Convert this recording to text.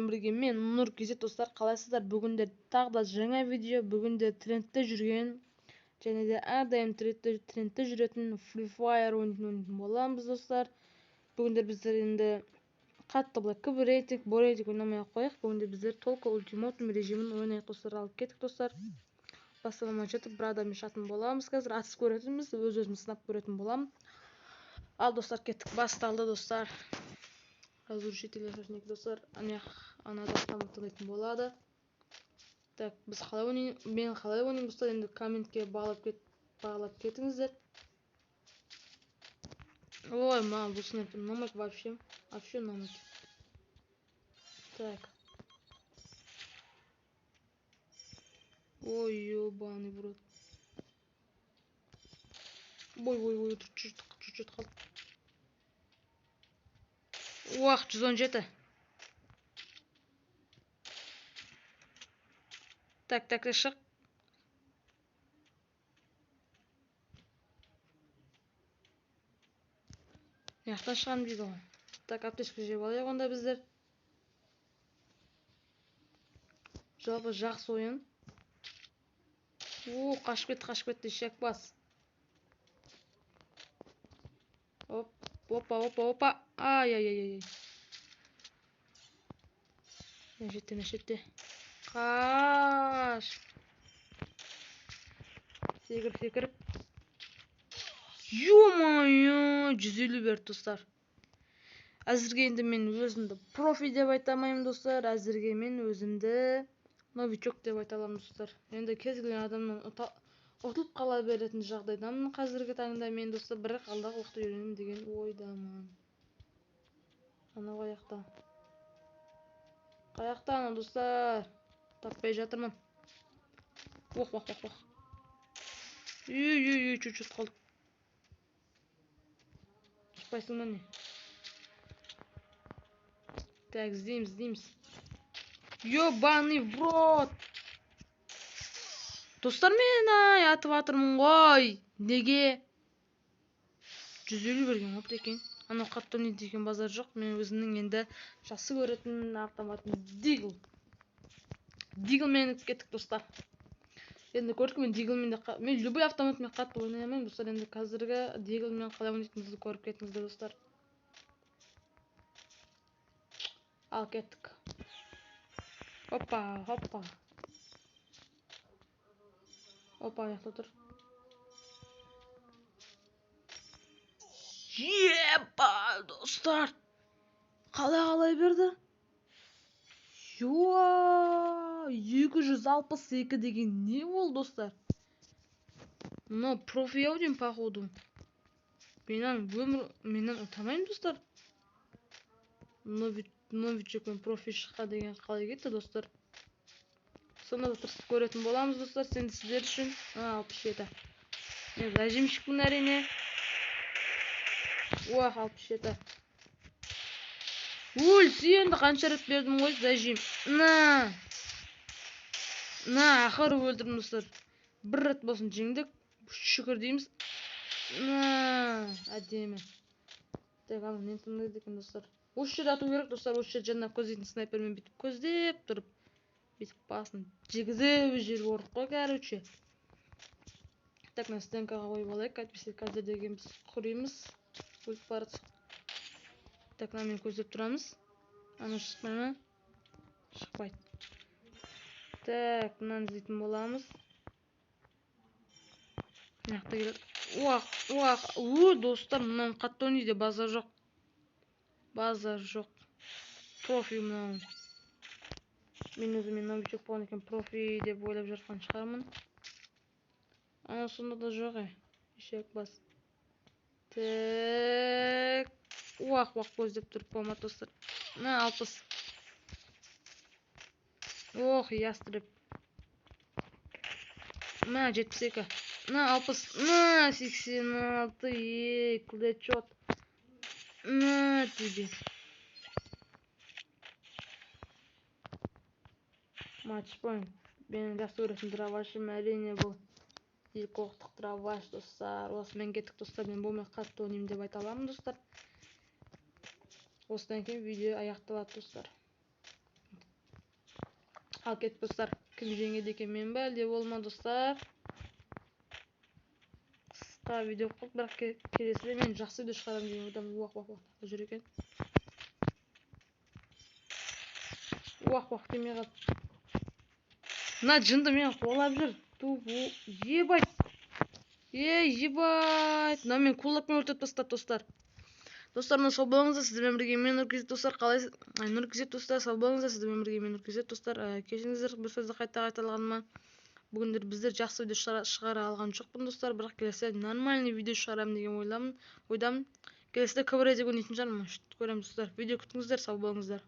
Birге мен Нұр Кезет достар, қалайсыздар? Бүгінде тағы да жаңа видео, бүгінде трендте жүрген және де әрдайым трендте жүретін Free Fire ойнайтын боламыз достар. Бүгінде біздер енді қатты былай көп рейтинг, ойнамай қояйық. Бүгінде біздер только ультиматум режимін ойнайық достар. Алып кеттік достар. Басталмай жатып бір адаммен шатын боламыз. Қазір атыс көретінбіз, өз-өзіміз сынап көретін боламын. Ал достар, кеттік. Басталды достар. Разрушитель достар. Анада автоматтан айтын болады. Так, біз қалай ойнайын, мен қалай ойнайын достар, енді комментке бағалап кетіңіздер. Ой, мам, бұл снайпер ұнамайды вообще ұнамайды. Так. Ой, ёбаный в рот. Ой, чуть-чуть қалды. Уақ, 117. Так, шық. Яқтан шығам дейді ғой. Так, аптешкі жеп алайық онда біздер. Жалпы жақсы ойын. Қашып кетті, шек бас. Опа. Ай. Жетте. Қаш. Секіріп. Ё-моё, 150 берді достар. Әзірге енді мен өзімді профи деп айтамаймын достар. Әзірге мен өзімді новичок деп айталамын достар. Енді кез келген адамның ұтылып қала беретін жағдайдамын қазіргі таңда мен достар, бірақ алдағы уақытта үйренемін деген ойдамын. Ана қаяқта ана достар, таппай жатырмын. Оқ. Чуть-чуть қалдық. Шықпайсың ба не? Так, іздейміз. Ёбаный в рот! Достар, мен атып атырмын ғой. Неге? 150 берген опты екен. Анау қатты ойнайды деген базар жоқ. Мен өзімнің енді жақсы көретін автоматым Дигл. Диглмен кеттік достар. Енді көрдік, мен любой автоматмен қатты ойнай алмаймын достар. Енді қазіргі Диглмен қалай ойнайтынымызды көріп кетіңіздер достар. Ал кеттік. Опа. Аяқта тұр. Епа, достар. Қалай берді? 262 деген не ол достар? Но профи аудион походу. Менен ұтамайым достар. Новичок пен профи шыққа деген қалай кетті достар. Сонда да тырысып көретін боламыз достар, сіздер үшін. 67. Мен зажимщикпін әрине. 67. Сенді қанша рет бердім ғой зажим. Ақыры өлдірдім достар. Бір рет болсын жеңдік. Шүкір дейміз. Әдемі. Так, аны нен тыңдайды екен достар. Осы жерде ату керек достар. Осы жерде жаңа көздейтін снайпермен бүйтіп көздеп тұрып, бүйтіп басын жегізіп жер орып қой, короче. Так, на стенкаға қойып алайық. Әйтпесе қазір деген біз құримыз. Өліп барады. Так, мен көздеп тұрамыз. Аны шықпай ма? Шықпайды. Так, мынаны іздейтін боламыз. Мынақты келеді. Уақ. Достар, мынаны қатты ойнайды, базар жоқ. Профи мынау. Мен өзімен новичок болған екен, профи деп ойлап жатқан шығармын. Ана сонда да жоқ шек бас. Так. Уақ көздеп тұрып болмады достар. 60. Ястреб. 72. 60. 86. Клечет. Тебе. Матч point. Мен жақсы көретін дровашым әрине бұл. Екі оқтық дроваш достар. Осымен кеттік достар. Мен болмай қатты ойнаймын деп айта аламын достар. Осыдан кейін видео аяқталады достар. Ал кет достар. Ким жеңеді екен, мен бе әлде ол ма достар? Қысқа видео қылып, бірақ келесіде мен жақсы видео шығарамын деген ойдамын. Уақ жүр екен. Уақ демей қалды. Мына жынды мен қуалап жүр. Ебать. Ебать. Мына мен кулакпен өртеп тастады достар. Достар, мына сау болыңыздар, сіздермен бірге мен Нұркезет достар. Қалайсыз? Нұркезет достар, сау болыңыздар, сіздермен бірге мен Нұркезет достар. Кешіріңіздер бір сөзді қайталағаныма. Бүгіндер біздер жақсы видео шығара алған жоқпын достар, бірақ келесі нормальный видео шығарамын деген ойдамын. Келесіде КВР деп ойнайтын шығармын. Көреміз достар. Видео күтіңіздер, сау болыңыздар.